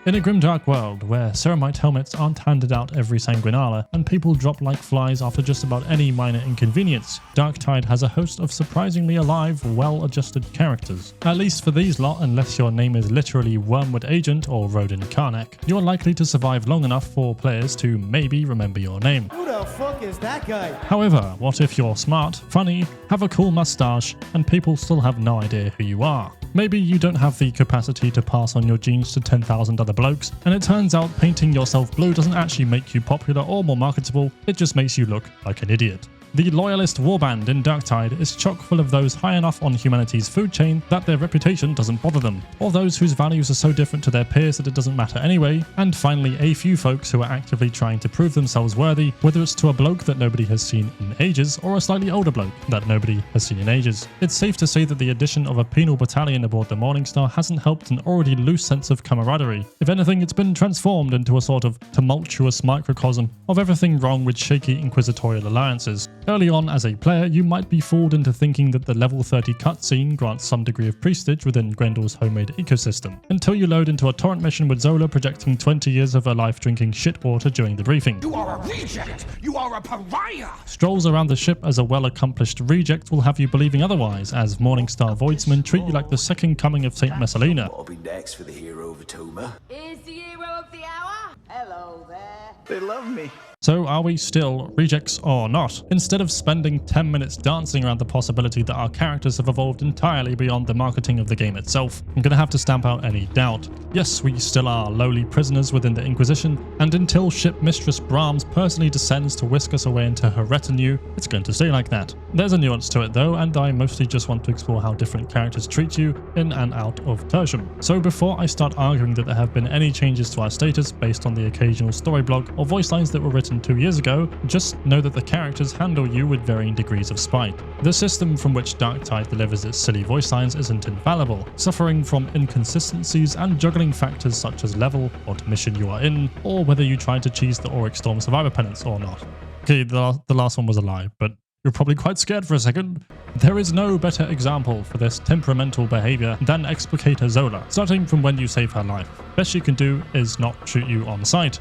In a grimdark world where ceramite helmets aren't handed out every sanguinala and people drop like flies after just about any minor inconvenience, Darktide has a host of surprisingly alive, well-adjusted characters. At least for these lot, unless your name is literally Wormwood Agent or Rodin Karnak, you're likely to survive long enough for players to maybe remember your name. Who the fuck is that guy? However, what if you're smart, funny, have a cool mustache, and people still have no idea who you are? Maybe you don't have the capacity to pass on your genes to 10,000 other blokes, and it turns out painting yourself blue doesn't actually make you popular or more marketable, it just makes you look like an idiot. The Loyalist Warband in Darktide is chock full of those high enough on humanity's food chain that their reputation doesn't bother them, or those whose values are so different to their peers that it doesn't matter anyway, and finally a few folks who are actively trying to prove themselves worthy, whether it's to a bloke that nobody has seen in ages or a slightly older bloke that nobody has seen in ages. It's safe to say that the addition of a penal battalion aboard the Morningstar hasn't helped an already loose sense of camaraderie. If anything, it's been transformed into a sort of tumultuous microcosm of everything wrong with shaky inquisitorial alliances. Early on as a player, you might be fooled into thinking that the level 30 cutscene grants some degree of prestige within Grendel's homemade ecosystem, until you load into a torrent mission with Zola projecting 20 years of her life drinking shit water during the briefing. You are a reject! You are a pariah! Strolls around the ship as a well-accomplished reject will have you believing otherwise, as Morningstar Voidsmen treat you like the second coming of Saint Messalina. What'll be next for the hero of Atoma? Is the hero of the hour? Hello there. They love me. So are we still rejects or not? Instead of spending 10 minutes dancing around the possibility that our characters have evolved entirely beyond the marketing of the game itself, I'm gonna have to stamp out any doubt. Yes, we still are lowly prisoners within the Inquisition, and until Ship Mistress Brahms personally descends to whisk us away into her retinue, it's going to stay like that. There's a nuance to it though, and I mostly just want to explore how different characters treat you in and out of Tertium. So before I start arguing that there have been any changes to our status based on the occasional story blog or voice lines that were written 2 years ago, just know that the characters handle you with varying degrees of spite. The system from which Darktide delivers its silly voice lines isn't infallible, suffering from inconsistencies and juggling factors such as level, what mission you are in, or whether you tried to cheese the Auric Storm Survivor penance or not. Okay, the last one was a lie, but you're probably quite scared for a second. There is no better example for this temperamental behavior than Explicator Zola, starting from when you save her life. Best she can do is not shoot you on sight.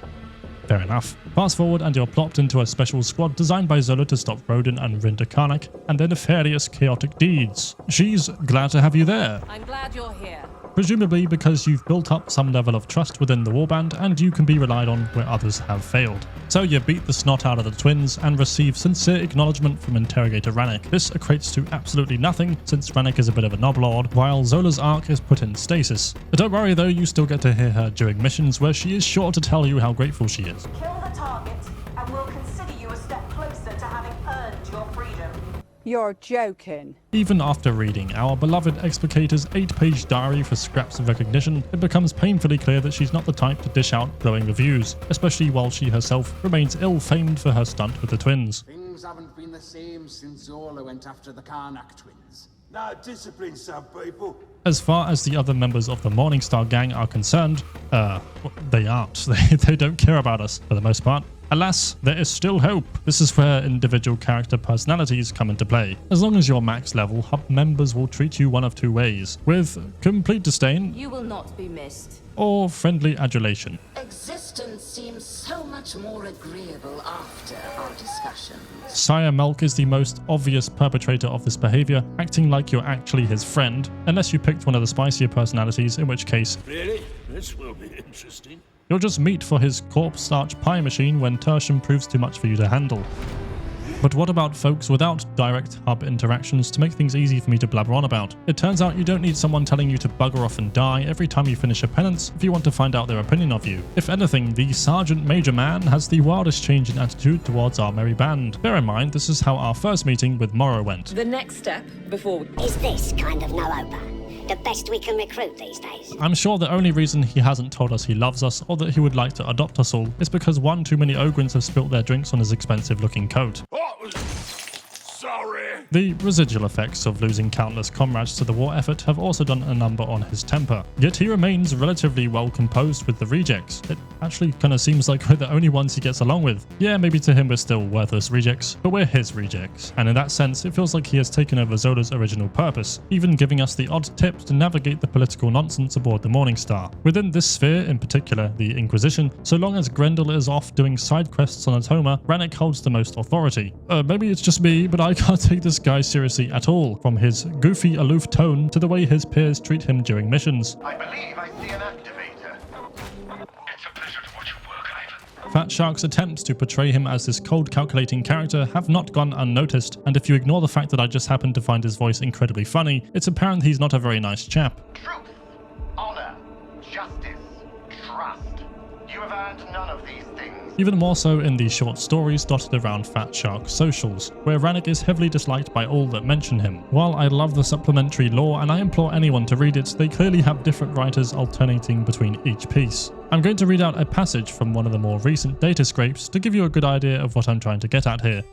Fair enough. Fast forward and you're plopped into a special squad designed by Zola to stop Rodin and Rinda Karnak and their nefarious chaotic deeds. She's glad to have you there. I'm glad you're here. Presumably because you've built up some level of trust within the warband and you can be relied on where others have failed. So you beat the snot out of the twins and receive sincere acknowledgement from Interrogator Ranik. This equates to absolutely nothing since Ranik is a bit of a knoblord, while Zola's arc is put in stasis. But don't worry though, you still get to hear her during missions where she is sure to tell you how grateful she is. Kill the target, and we'll consider you a step closer to having earned your freedom. You're joking. Even after reading our beloved Explicator's 8-page diary for scraps of recognition, it becomes painfully clear that she's not the type to dish out glowing reviews, especially while she herself remains ill-famed for her stunt with the twins. Things haven't been the same since Zola went after the Karnak twins. Now discipline some people. As far as the other members of the Morningstar gang are concerned, they aren't. They don't care about us for the most part. Alas, there is still hope. This is where individual character personalities come into play. As long as you're max level, hub members will treat you one of two ways, with complete disdain You will not be missed. or friendly adulation. Existence seems so much more agreeable after our discussions. Sire Melk is the most obvious perpetrator of this behavior, acting like you're actually his friend, unless you picked one of the spicier personalities, in which case Really? This will be interesting. you'll just meet for his corpse starch pie machine when Tertium proves too much for you to handle. But what about folks without direct hub interactions to make things easy for me to blabber on about? It turns out you don't need someone telling you to bugger off and die every time you finish a penance if you want to find out their opinion of you. If anything, the Sergeant Major Man has the wildest change in attitude towards our merry band. Bear in mind, this is how our first meeting with Morrow went. The next step before we... Is this kind of no-opa the best we can recruit these days? I'm sure the only reason he hasn't told us he loves us or that he would like to adopt us all is because one too many Ogrins have spilt their drinks on his expensive looking coat. Oh, sorry. The residual effects of losing countless comrades to the war effort have also done a number on his temper, yet he remains relatively well composed with the rejects. It actually kind of seems like we're the only ones he gets along with. Yeah, maybe to him we're still worthless rejects, but we're his rejects. And in that sense, it feels like he has taken over Zola's original purpose, even giving us the odd tips to navigate the political nonsense aboard the Morning Star. Within this sphere, in particular, the Inquisition, so long as Grendel is off doing side quests on Atoma, Ranik holds the most authority. Maybe it's just me, but I can't take this guy seriously at all, from his goofy, aloof tone to the way his peers treat him during missions. I believe I see an activator. It's a pleasure to watch you work, Ivan. Fat Shark's attempts to portray him as this cold, calculating character have not gone unnoticed, and if you ignore the fact that I just happened to find his voice incredibly funny, it's apparent he's not a very nice chap. Truth, honor, justice, trust. You have earned none of these things. Even more so in the short stories dotted around Fat Shark's socials, where Ranik is heavily disliked by all that mention him. While I love the supplementary lore and I implore anyone to read it, they clearly have different writers alternating between each piece. I'm going to read out a passage from one of the more recent data scrapes to give you a good idea of what I'm trying to get at here.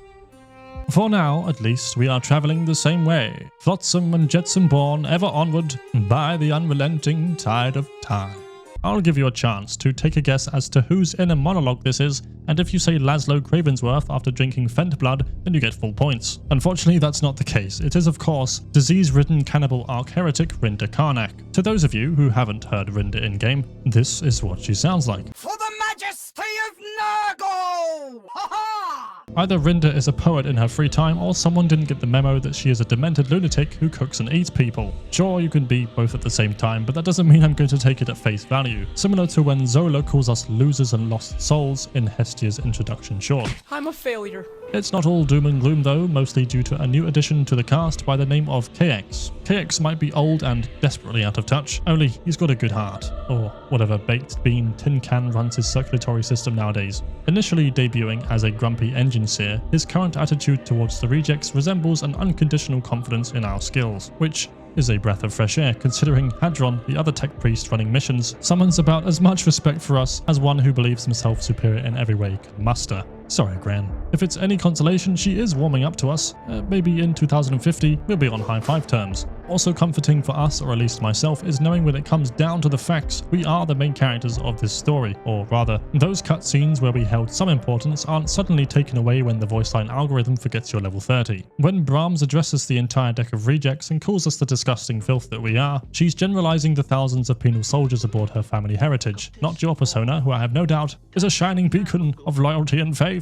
For now, at least, we are travelling the same way, flotsam and jetsam borne ever onward by the unrelenting tide of time. I'll give you a chance to take a guess as to whose inner monologue this is, and if you say Laszlo Cravensworth after drinking Fent blood, then you get full points. Unfortunately, that's not the case. It is, of course, disease-ridden cannibal arch-heretic Rinda Karnak. To those of you who haven't heard Rinda in-game, this is what she sounds like. For the majesty of Nurgle! Ha ha! Either Rinda is a poet in her free time, or someone didn't get the memo that she is a demented lunatic who cooks and eats people. Sure, you can be both at the same time, but that doesn't mean I'm going to take it at face value. Similar to when Zola calls us losers and lost souls in Hestia's introduction short. I'm a failure. It's not all doom and gloom though, mostly due to a new addition to the cast by the name of KX. KX might be old and desperately out of touch, only he's got a good heart, or whatever baked bean tin can runs his circulatory system nowadays. Initially debuting as a grumpy engine seer, his current attitude towards the rejects resembles an unconditional confidence in our skills, which is a breath of fresh air considering Hadron, the other tech priest running missions, summons about as much respect for us as one who believes himself superior in every way can muster. Sorry, Gran. If it's any consolation, she is warming up to us. Maybe in 2050, we'll be on high-five terms. Also comforting for us, or at least myself, is knowing when it comes down to the facts, we are the main characters of this story. Or rather, those cutscenes where we held some importance aren't suddenly taken away when the voice line algorithm forgets your level 30. When Brahms addresses the entire deck of rejects and calls us the disgusting filth that we are, she's generalizing the thousands of penal soldiers aboard her family heritage, not your persona, who I have no doubt is a shining beacon of loyalty and faith.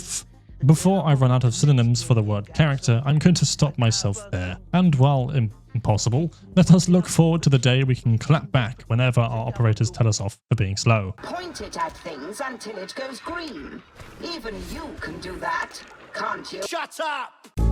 Before I run out of synonyms for the word character, I'm going to stop myself there. And while impossible, let us look forward to the day we can clap back whenever our operators tell us off for being slow. Point it at things until it goes green. Even you can do that, can't you? Shut up!